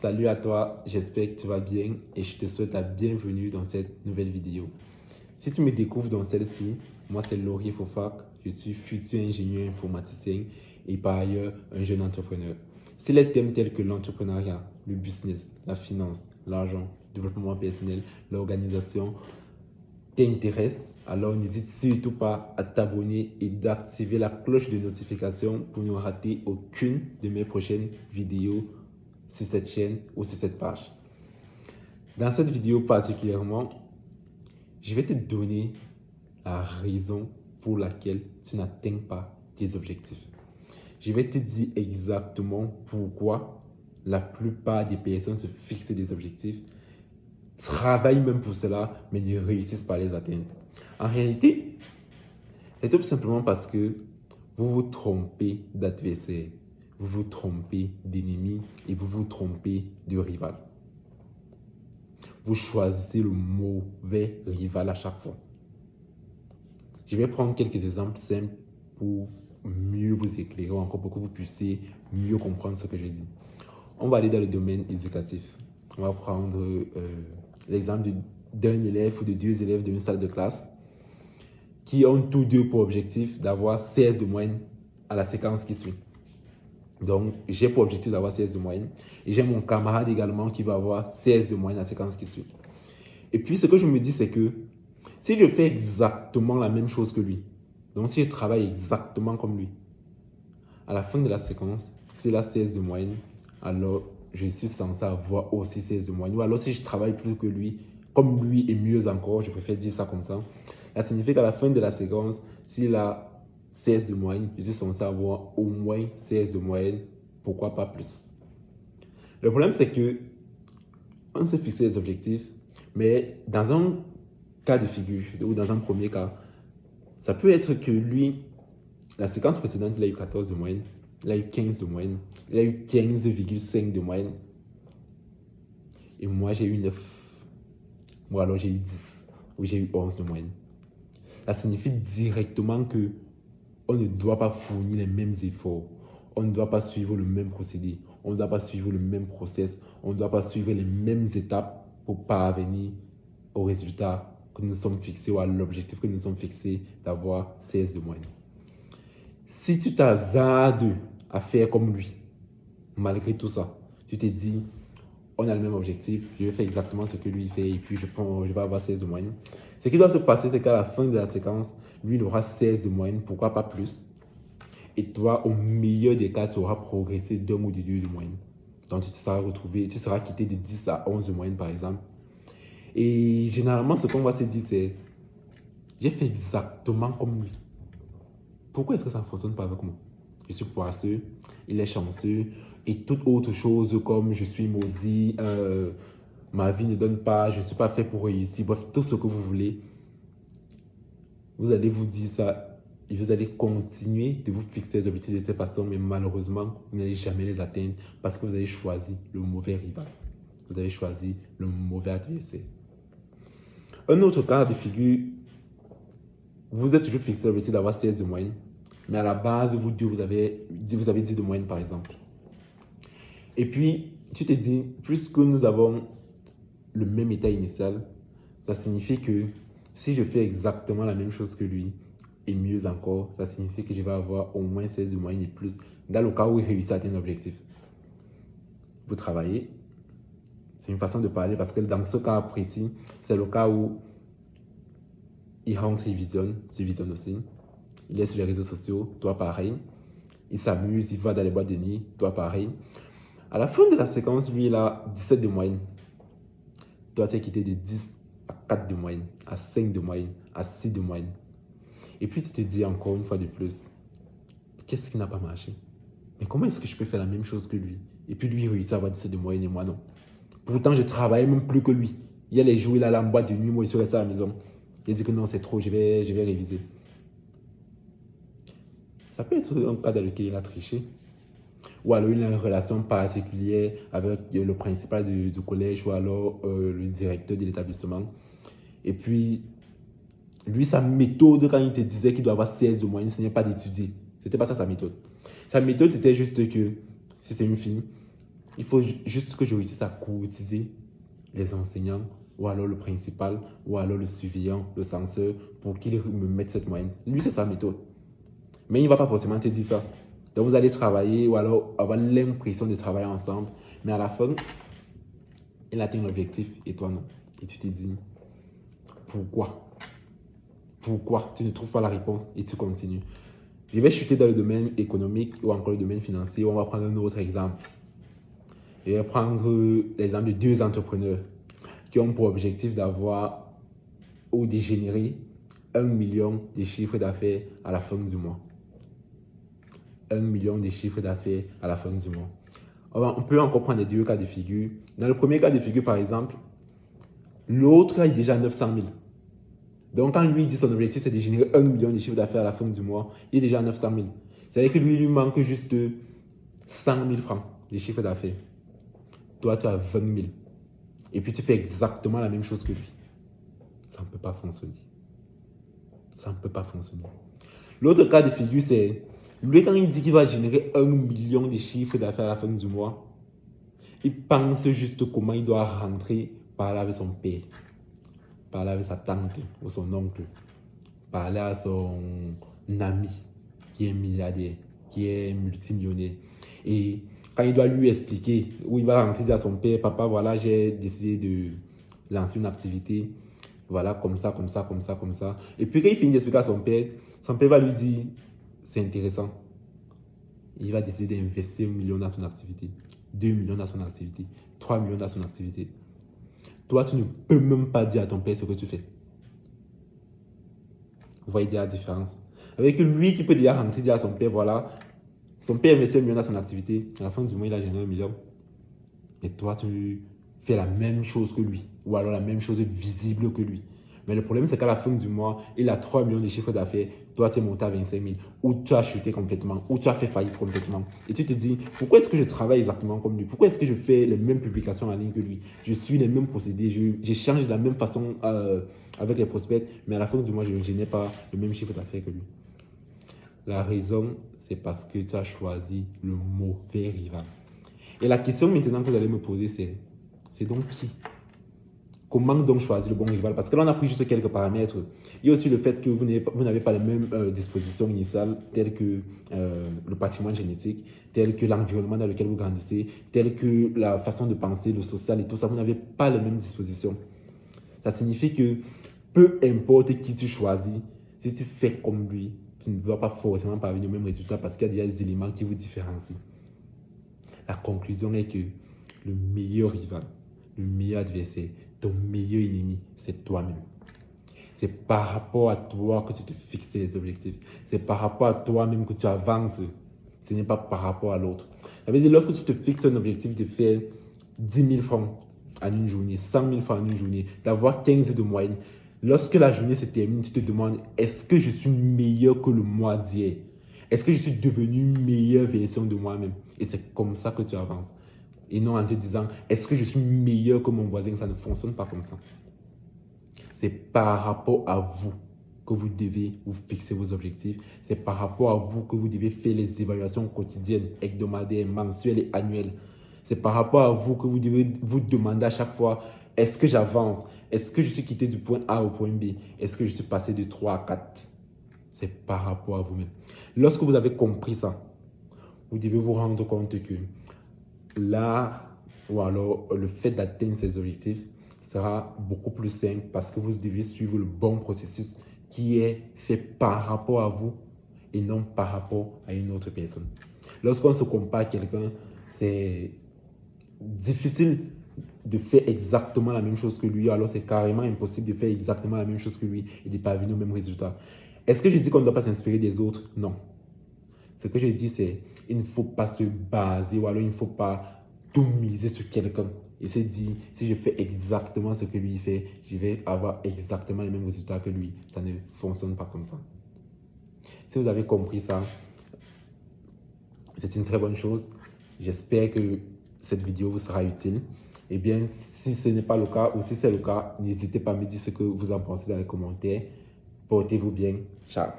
Salut à toi, j'espère que tu vas bien et je te souhaite la bienvenue dans cette nouvelle vidéo. Si tu me découvres dans celle-ci, moi c'est Laurier Fofak, je suis futur ingénieur informaticien et par ailleurs un jeune entrepreneur. Si les thèmes tels que l'entrepreneuriat, le business, la finance, l'argent, le développement personnel, l'organisation t'intéressent, alors n'hésite surtout pas à t'abonner et d'activer la cloche de notification pour ne rater aucune de mes prochaines vidéos sur cette chaîne ou sur cette page. Dans cette vidéo particulièrement, je vais te donner la raison pour laquelle tu n'atteins pas tes objectifs. Je vais te dire exactement pourquoi la plupart des personnes se fixent des objectifs, travaillent même pour cela, mais ne réussissent pas à les atteindre. En réalité, c'est tout simplement parce que vous vous trompez d'adversaire, vous vous trompez d'ennemi et vous vous trompez de rival. Vous choisissez le mauvais rival à chaque fois. Je vais prendre quelques exemples simples pour mieux vous éclairer, encore pour que vous puissiez mieux comprendre ce que je dis. On va aller dans le domaine éducatif. On va prendre l'exemple d'un élève ou de deux élèves d'une salle de classe qui ont tous deux pour objectif d'avoir 16 de moyenne à la séquence qui suit. Donc, j'ai pour objectif d'avoir 16 de moyenne. Et j'ai mon camarade également qui va avoir 16 de moyenne à la séquence qui suit. Et puis, ce que je me dis, c'est que si je fais exactement la même chose que lui, donc si je travaille exactement comme lui, à la fin de la séquence, s'il a 16 de moyenne, alors je suis censé avoir aussi 16 de moyenne. Ou alors si je travaille plus que lui, comme lui et mieux encore, je préfère dire ça comme ça, ça signifie qu'à la fin de la séquence, s'il a 16 de moyenne, je suis censé avoir au moins 16 de moyenne, pourquoi pas plus. Le problème, c'est que on s'est fixé des objectifs, mais dans un cas de figure, ou dans un premier cas, ça peut être que lui, la séquence précédente, il a eu 14 de moyenne, il a eu 15 de moyenne, il a eu 15,5 de moyenne, et moi j'ai eu 9, ou alors j'ai eu 10, ou j'ai eu 11 de moyenne. Ça signifie directement que on ne doit pas fournir les mêmes efforts, on ne doit pas suivre le même procédé, on ne doit pas suivre le même process, on ne doit pas suivre les mêmes étapes pour parvenir au résultat que nous sommes fixés ou à l'objectif que nous sommes fixés d'avoir 16 de moyenne. Si tu t'hasardes à faire comme lui, malgré tout ça, tu te dis, on a le même objectif, je vais faire exactement ce que lui fait et puis je vais avoir 16 de moyenne. Ce qui doit se passer, c'est qu'à la fin de la séquence, lui, il aura 16 de moyenne, pourquoi pas plus. Et toi, au meilleur des cas, tu auras progressé d'un ou de 2 de moyenne. Donc, tu te seras retrouvé, tu seras quitté de 10 à 11 de moyenne, par exemple. Et généralement, ce qu'on va se dire, c'est, j'ai fait exactement comme lui. Pourquoi est-ce que ça ne fonctionne pas avec moi? Je suis poisseux, il est chanceux, et toute autre chose comme je suis maudit, ma vie ne donne pas, je ne suis pas fait pour réussir, bref, tout ce que vous voulez. Vous allez vous dire ça et vous allez continuer de vous fixer les objectifs de cette façon, mais malheureusement, vous n'allez jamais les atteindre parce que vous avez choisi le mauvais rival. Vous avez choisi le mauvais adversaire. Un autre cas de figure, vous êtes toujours fixé l'objectif d'avoir 16 de moyenne, mais à la base, vous deux, vous avez 10 de moyenne, par exemple. Et puis, tu te dis, puisque nous avons le même état initial, ça signifie que si je fais exactement la même chose que lui, et mieux encore, ça signifie que je vais avoir au moins 16 de moyenne et plus, dans le cas où il réussit à atteindre l'objectif. Vous travaillez, c'est une façon de parler, parce que dans ce cas précis, c'est le cas où il rentre, il visionne, tu visionnes aussi. Il est sur les réseaux sociaux, toi pareil. Il s'amuse, il va dans les boîtes de nuit, toi pareil. À la fin de la séquence, lui, il a 17 de moyenne. Toi, tu es quitté de 10 à 4 de moyenne, à 5 de moyenne, à 6 de moyenne. Et puis, tu te dis encore une fois de plus, qu'est-ce qui n'a pas marché? Mais comment est-ce que je peux faire la même chose que lui? Et puis, lui, il réussit à avoir 17 de moyenne et moi, non. Pourtant, je travaille même plus que lui. Il y a les jours, il a la boîte de nuit, moi, je suis resté à la maison. Il dit que non, c'est trop, je vais réviser. Ça peut être un cas dans lequel il a triché. Ou alors il a une relation particulière avec le principal du collège ou alors le directeur de l'établissement. Et puis, lui, sa méthode, quand il te disait qu'il doit avoir 16 de moyenne, ce n'est pas d'étudier. Ce n'était pas ça sa méthode. Sa méthode, c'était juste que, si c'est une fille, Il faut juste que je réussisse à courtiser les enseignants, ou alors le principal, ou alors le surveillant, le censeur, pour qu'il me mette cette moyenne. Lui, c'est sa méthode. Mais il ne va pas forcément te dire ça. Donc, vous allez travailler, ou alors avoir l'impression de travailler ensemble. Mais à la fin, il atteint l'objectif et toi non. Et tu te dis, pourquoi? Pourquoi tu ne trouves pas la réponse et tu continues? Je vais chuter dans le domaine économique ou encore le domaine financier. On va prendre un autre exemple. Je vais prendre l'exemple de deux entrepreneurs qui ont pour objectif d'avoir ou de générer 1 million de chiffres d'affaires à la fin du mois. 1 million de chiffres d'affaires à la fin du mois. On peut encore prendre les deux cas de figure. Dans le premier cas de figure, par exemple, l'autre a déjà 900 000. Donc, quand lui dit son objectif, c'est de générer 1 million de chiffre d'affaires à la fin du mois, il est déjà à 900 000. C'est-à-dire que lui manque juste 100 000 francs de chiffre d'affaires. Toi, tu as 20 000. Et puis, tu fais exactement la même chose que lui. Ça ne peut pas fonctionner. Ça ne peut pas fonctionner. L'autre cas de figure, c'est lui, quand il dit qu'il va générer 1 million de chiffres d'affaires à la fin du mois, il pense juste comment il doit rentrer, parler avec son père, parler avec sa tante ou son oncle, parler à son ami qui est milliardaire, qui est multimillionnaire. Et quand il doit lui expliquer, où il va rentrer dire à son père, papa, voilà, j'ai décidé de lancer une activité, voilà, comme ça, comme ça, comme ça, comme ça. Et puis quand il finit d'expliquer à son père va lui dire, c'est intéressant. Il va décider d'investir 1 million dans son activité, 2 millions dans son activité, 3 millions dans son activité. Toi, tu ne peux même pas dire à ton père ce que tu fais. Vous voyez déjà la différence. Avec lui qui peut déjà rentrer dire à son père, voilà, son père investit 1 million dans son activité, à la fin du mois, il a généré 1 million. Et toi, tu fais la même chose que lui, ou alors la même chose visible que lui. Mais le problème, c'est qu'à la fin du mois, il a 3 millions de chiffres d'affaires, toi, tu es monté à 25 000, ou tu as chuté complètement, ou tu as fait faillite complètement. Et tu te dis, pourquoi est-ce que je travaille exactement comme lui? Pourquoi est-ce que je fais les mêmes publications en ligne que lui? Je suis les mêmes procédés, j'échange de la même façon avec les prospects, mais à la fin du mois, je n'ai pas le même chiffre d'affaires que lui. La raison, c'est parce que tu as choisi le mauvais rival. Et la question maintenant que vous allez me poser, c'est donc qui? Comment donc choisir le bon rival? Parce que là, on a pris juste quelques paramètres. Il y a aussi le fait que vous n'avez pas les mêmes dispositions initiales, telles que le patrimoine génétique, telles que l'environnement dans lequel vous grandissez, telles que la façon de penser, le social et tout ça. Vous n'avez pas les mêmes dispositions. Ça signifie que peu importe qui tu choisis, si tu fais comme lui, tu ne vas pas forcément parvenir au même résultat parce qu'il y a déjà des éléments qui vous différencient. La conclusion est que le meilleur rival, le meilleur adversaire, ton meilleur ennemi, c'est toi-même. C'est par rapport à toi que tu te fixes les objectifs. C'est par rapport à toi-même que tu avances. Ce n'est pas par rapport à l'autre. Ça veut dire, lorsque tu te fixes un objectif de faire 10 000 francs en une journée, 100 000 francs en une journée, d'avoir 15 de moyenne, lorsque la journée se termine, tu te demandes, est-ce que je suis meilleur que le mois d'hier? Est-ce que je suis devenu une meilleure version de moi-même? Et c'est comme ça que tu avances. Et non en te disant, est-ce que je suis meilleur que mon voisin? Ça ne fonctionne pas comme ça. C'est par rapport à vous que vous devez vous fixer vos objectifs. C'est par rapport à vous que vous devez faire les évaluations quotidiennes, hebdomadaires, mensuelles et annuelles. C'est par rapport à vous que vous devez vous demander à chaque fois, est-ce que j'avance? Est-ce que je suis quitté du point A au point B? Est-ce que je suis passé de 3 à 4? C'est par rapport à vous-même. Lorsque vous avez compris ça, vous devez vous rendre compte que l'art ou alors le fait d'atteindre ces objectifs sera beaucoup plus simple parce que vous devez suivre le bon processus qui est fait par rapport à vous et non par rapport à une autre personne. Lorsqu'on se compare à quelqu'un, c'est difficile de faire exactement la même chose que lui, alors c'est carrément impossible de faire exactement la même chose que lui et de parvenir au même résultat. Est-ce que je dis qu'on ne doit pas s'inspirer des autres? Non. Ce que je dis, c'est qu'il ne faut pas se baser ou alors il ne faut pas tout miser sur quelqu'un. Et se dire, si je fais exactement ce que lui fait, je vais avoir exactement les mêmes résultats que lui. Ça ne fonctionne pas comme ça. Si vous avez compris ça, c'est une très bonne chose. J'espère que cette vidéo vous sera utile. Eh bien, si ce n'est pas le cas ou si c'est le cas, n'hésitez pas à me dire ce que vous en pensez dans les commentaires. Portez-vous bien. Ciao.